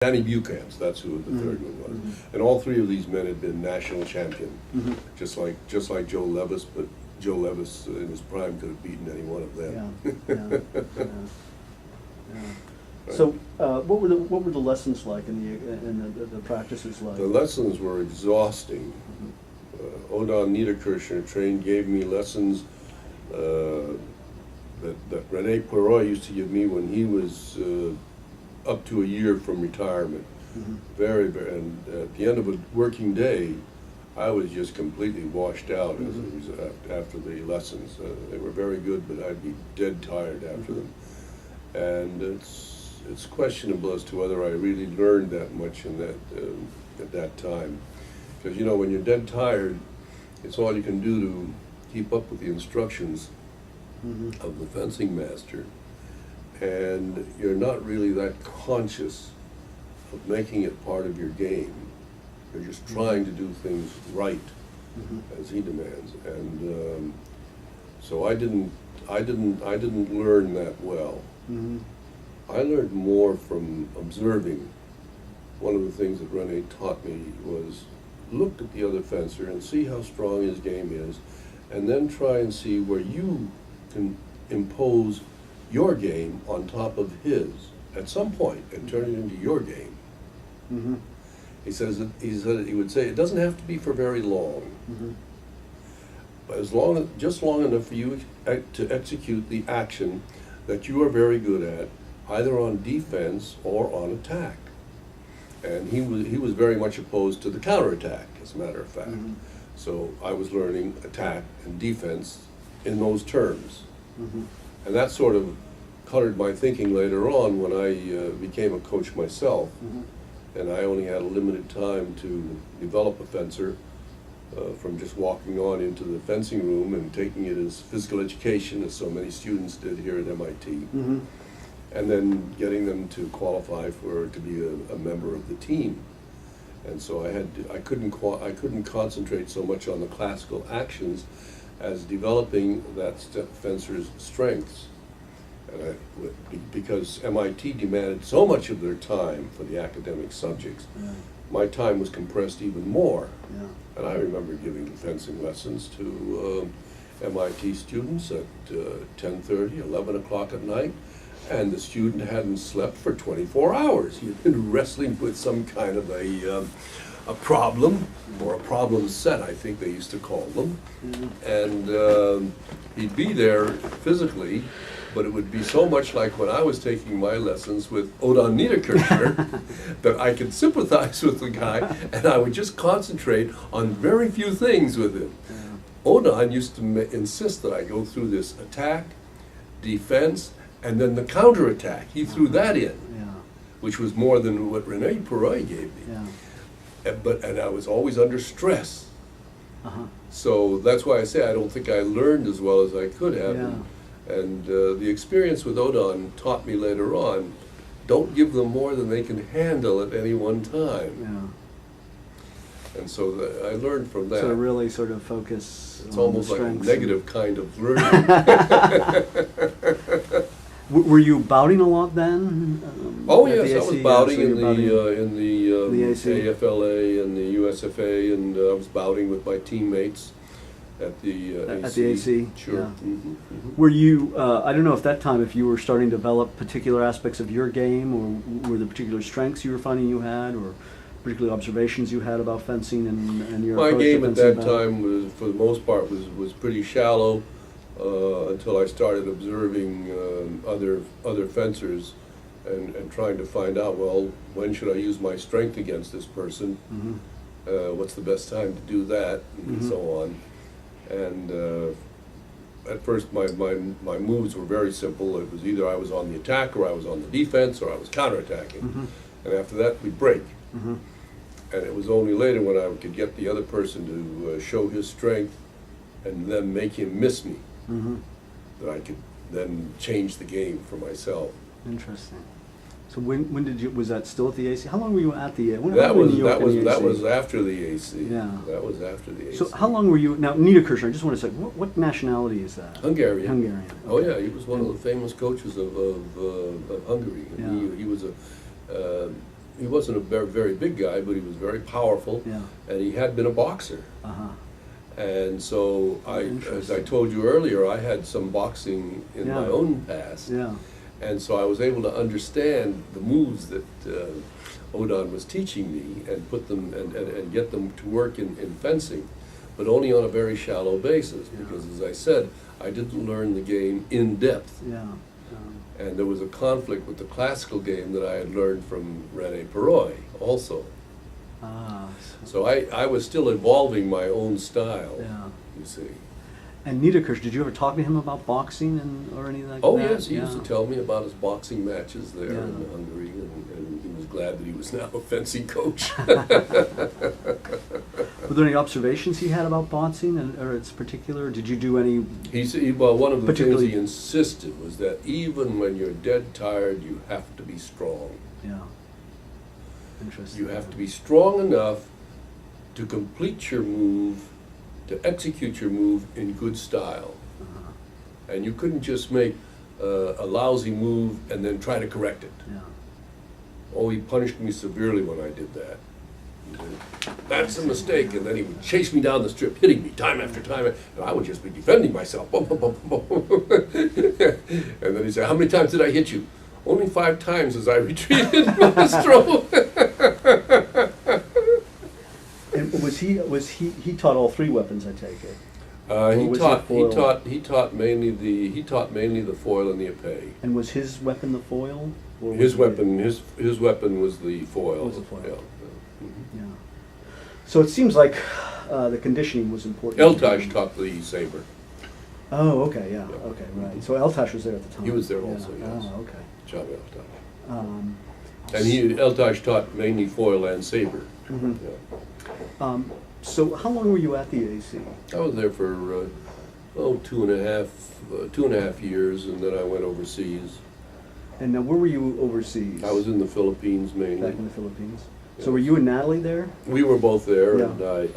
Danny Buchan's, that's who the third one was. And all three of these men had been national champion, just like Joe Levis, but Joe Levis in his prime could have beaten any one of them. Yeah. So, what were the lessons like and the practices like? The lessons were exhausting. Odon Niederkirchner gave me lessons that Rene Poiroy used to give me when he was up to a year from retirement. Very, and at the end of a working day, I was just completely washed out as a result, after the lessons. They were very good, but I'd be dead tired after them. And it's questionable as to whether I really learned that much in that at that time. Because you know, when you're dead tired, it's all you can do to keep up with the instructions of the fencing master. And you're not really that conscious of making it part of your game. You're just trying to do things right, as he demands. And so I didn't learn that well. I learned more from observing. One of the things that Rene taught me was look at the other fencer and see how strong his game is, and then try and see where you can impose your game on top of his at some point and turn it into your game. He said he would say it doesn't have to be for very long, but just long enough for you to execute the action that you are very good at, either on defense or on attack. And he was very much opposed to the counterattack, as a matter of fact. So I was learning attack and defense in those terms. And that sort of colored my thinking later on when I became a coach myself. And I only had a limited time to develop a fencer from just walking on into the fencing room and taking it as physical education, as so many students did here at MIT. And then getting them to qualify to be a member of the team. And so I couldn't concentrate so much on the classical actions as developing that fencer's strengths. And because MIT demanded so much of their time for the academic subjects, my time was compressed even more. And I remember giving fencing lessons to MIT students at 10:30, 11 o'clock at night, and the student hadn't slept for 24 hours. He'd been wrestling with some kind of a problem, or a problem set, I think they used to call them. And he'd be there physically, but it would be so much like when I was taking my lessons with Odon Niederkirchner that I could sympathize with the guy, and I would just concentrate on very few things with him. Odon used to insist that I go through this attack, defense, and then the counterattack. He threw that in, which was more than what Rene Poiroy gave me. And I was always under stress. So that's why I say I don't think I learned as well as I could have. And the experience with Odon taught me later on, don't give them more than they can handle at any one time. And so I learned from that. So really sort of focus It's on almost the like a strengths. negative kind of learning. Were you bouting a lot then? Oh at yes, the I was AC? bouting So in you're the AC? AFLA and the USFA, and I was bouting with my teammates at the AC. At the AC? Sure. Yeah. Were you, I don't know if that time, if you were starting to develop particular aspects of your game, or were there particular strengths you were finding you had, or particular observations you had about fencing and your My approach game to at fencing that battle? time was, for the most part, was pretty shallow until I started observing other fencers and trying to find out, well, when should I use my strength against this person? What's the best time to do that, and so on. And at first, my moves were very simple. It was either I was on the attack, or I was on the defense, or I was counterattacking. And after that, we'd break. And it was only later when I could get the other person to show his strength and then make him miss me that I could then change the game for myself. Interesting. So when did you, was that still at the AC? How long were you at the AC? That was after the AC. Yeah. That was after the AC. So how long were you, now Niederkirchner, I just want to say, what nationality is that? Hungarian. Hungarian. Oh yeah, he was one of the famous coaches of Hungary. Yeah. He was he wasn't a very, very big guy, but he was very powerful, Yeah. and he had been a boxer. Uh-huh. And so as I Interesting. told you earlier, I had some boxing in Yeah. my own past. Yeah. And so I was able to understand the moves that Odon was teaching me and put them and get them to work in fencing, but only on a very shallow basis, because as I said, I didn't learn the game in depth. Yeah. And there was a conflict with the classical game that I had learned from René Perroy also. Ah. So I was still evolving my own style, Yeah. you see. And Niederkirch, did you ever talk to him about boxing or anything like Oh that? yes, he used to Yeah. tell me about his boxing matches there Yeah. in Hungary, and he was glad that he was now a fencing coach. Were there any observations he had about boxing or its particular? Did you do any? Well, one of the things Particularly- he insisted was that even when you're dead tired, you have to be strong. Yeah. Interesting. You have to be strong enough to complete your move, to execute your move in good style. Uh-huh. And you couldn't just make a lousy move and then try to correct it. Yeah. Oh, he punished me severely when I did that. He said, that's a mistake, and then he would chase me down the strip, hitting me time after time, and I would just be defending myself. And then he'd say, how many times did I hit you? Only 5 times as I retreated from the stroke. And he taught all 3 weapons, I take it? Or He was taught it foil? he taught mainly the foil and the épée. And was his weapon the foil? Or was His it- weapon was the foil. Was the foil. Yeah. Mhm. Yeah. So it seems like the conditioning was important. Eltash taught the saber. Oh, okay, yeah, Yeah. okay, right. So Eltash was there at the time. He was there also, yes. Oh, okay. John Eltash. Um, And Eltash taught mainly foil and saber. mhm. Yeah. So how long were you at the AC? I was there for 2.5 years, and then I went overseas. And now, where were you overseas? I was in the Philippines mainly. Back in the Philippines. So Yeah. were you and Natalie there? We were both there, Yeah. and I